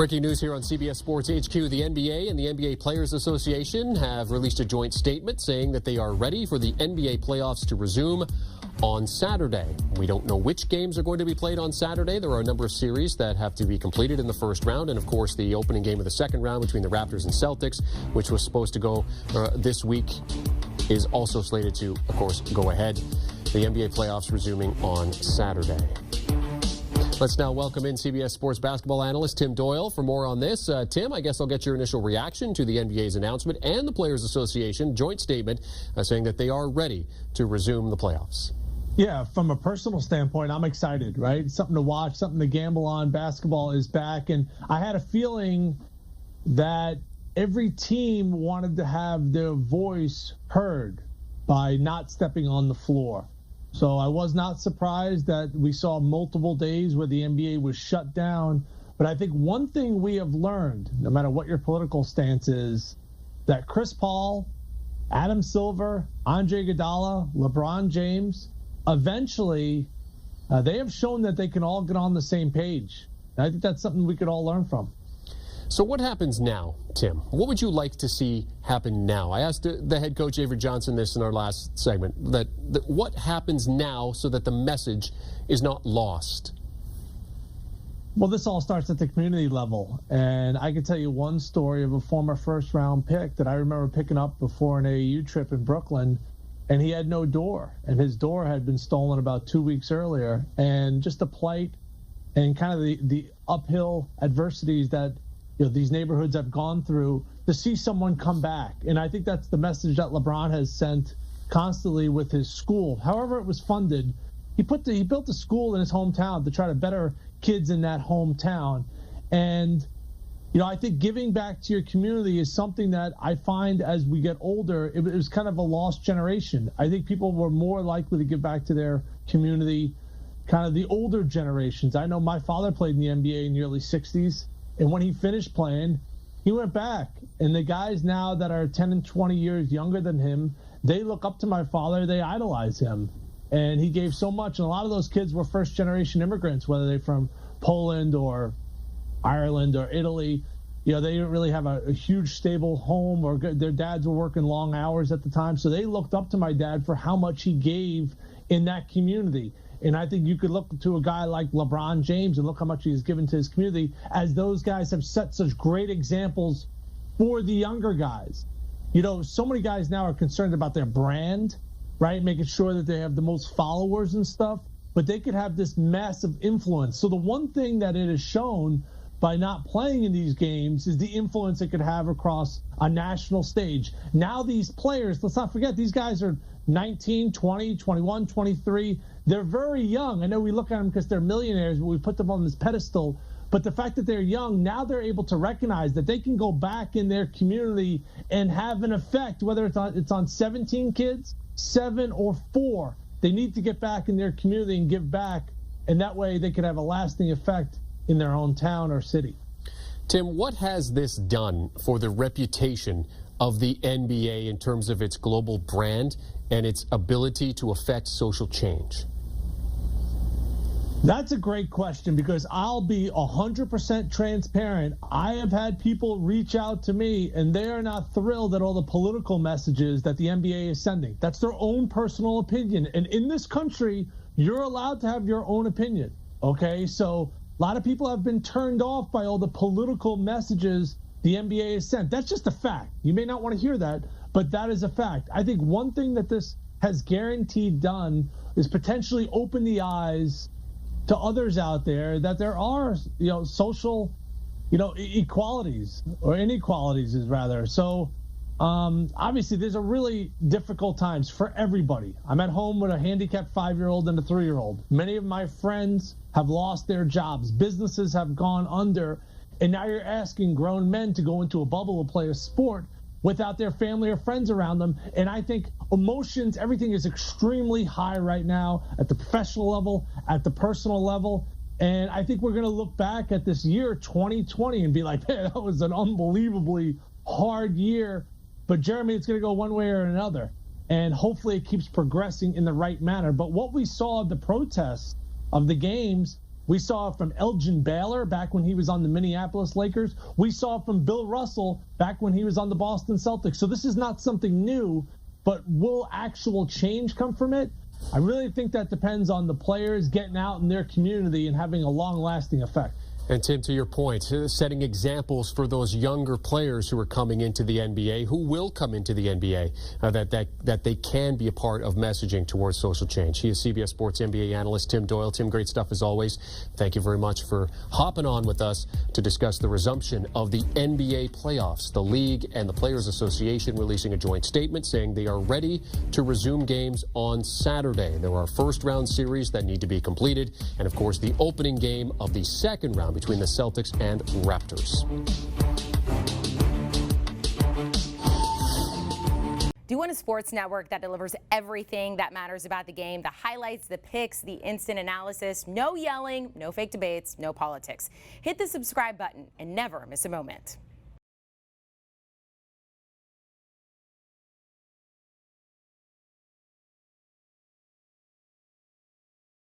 Breaking news here on CBS Sports HQ. The NBA and the NBA Players Association have released a joint statement saying that they are ready for the NBA playoffs to resume on Saturday. We don't know which games are going to be played on Saturday. There are a number of series that have to be completed in the first round. And, of course, the opening game of the second round between the Raptors and Celtics, which was supposed to go this week, is also slated to, of course, go ahead. The NBA playoffs resuming on Saturday. Let's now welcome in CBS Sports basketball analyst Tim Doyle for more on this. Tim, I guess I'll get your initial reaction to the NBA's announcement and the Players Association joint statement saying that they are ready to resume the playoffs. Yeah, from a personal standpoint, I'm excited, right? Something to watch, something to gamble on. Basketball is back, and I had a feeling that every team wanted to have their voice heard by not stepping on the floor. So I was not surprised that we saw multiple days where the NBA was shut down. But I think one thing we have learned, no matter what your political stance is, that Chris Paul, Adam Silver, Andre Iguodala, LeBron James, eventually they have shown that they can all get on the same page. And I think that's something we could all learn from. So what happens now, Tim? What would you like to see happen now? I asked the head coach, Avery Johnson, this in our last segment, that what happens now so that the message is not lost? Well, this all starts at the community level. And I can tell you one story of a former first-round pick that I remember picking up before an AAU trip in Brooklyn, and he had no door. And his door had been stolen about 2 weeks earlier. And just the plight and kind of the uphill adversities that these neighborhoods have gone through, to see someone come back. And I think that's the message that LeBron has sent constantly with his school. However it was funded, he built a school in his hometown to try to better kids in that hometown. And, I think giving back to your community is something that I find as we get older, it was kind of a lost generation. I think people were more likely to give back to their community, kind of the older generations. I know my father played in the NBA in the early 60s. And when he finished playing, he went back. And the guys now that are 10 and 20 years younger than him, they look up to my father. They idolize him. And he gave so much. And a lot of those kids were first-generation immigrants, whether they're from Poland or Ireland or Italy. They didn't really have a huge, stable home, or their dads were working long hours at the time. So they looked up to my dad for how much he gave in that community. And I think you could look to a guy like LeBron James and look how much he's given to his community, as those guys have set such great examples for the younger guys. So many guys now are concerned about their brand, right? Making sure that they have the most followers and stuff, but they could have this massive influence. So the one thing that it has shown by not playing in these games is the influence it could have across a national stage. Now these players, let's not forget, these guys are 19, 20, 21, 23. They're very young. I know we look at them because they're millionaires, but we put them on this pedestal. But the fact that they're young, now they're able to recognize that they can go back in their community and have an effect, whether it's on 17 kids, 7 or 4. They need to get back in their community and give back, and that way they could have a lasting effect in their own town or city. Tim, what has this done for the reputation of the NBA in terms of its global brand and its ability to affect social change? That's a great question, because I'll be 100% transparent. I have had people reach out to me, and they are not thrilled at all the political messages that the NBA is sending. That's their own personal opinion. And in this country, you're allowed to have your own opinion, okay? So a lot of people have been turned off by all the political messages the NBA has sent. That's just a fact. You may not want to hear that, but that is a fact. I think one thing that this has guaranteed done is potentially open the eyes to others out there that there are, social, equalities, or inequalities is rather. So obviously there's a really difficult times for everybody. I'm at home with a handicapped 5-year-old and a 3-year-old. Many of my friends have lost their jobs. Businesses have gone under. And now you're asking grown men to go into a bubble to play a sport without their family or friends around them. And I think emotions, everything is extremely high right now at the professional level, at the personal level. And I think we're going to look back at this year, 2020, and be like, man, that was an unbelievably hard year. But, Jeremy, it's going to go one way or another. And hopefully it keeps progressing in the right manner. But what we saw of the protests of the games We saw it from Elgin Baylor back when he was on the Minneapolis Lakers. We saw it from Bill Russell back when he was on the Boston Celtics. So this is not something new, but will actual change come from it? I really think that depends on the players getting out in their community and having a long-lasting effect. And Tim, to your point, setting examples for those younger players who are coming into the NBA, who will come into the NBA, that they can be a part of messaging towards social change. He is CBS Sports NBA analyst Tim Doyle. Tim, great stuff as always. Thank you very much for hopping on with us to discuss the resumption of the NBA playoffs. The league and the Players Association releasing a joint statement saying they are ready to resume games on Saturday. There are first-round series that need to be completed, and of course the opening game of the second round between the Celtics and Raptors. Do you want a sports network that delivers everything that matters about the game? The highlights, the picks, the instant analysis, no yelling, no fake debates, no politics. Hit the subscribe button and never miss a moment.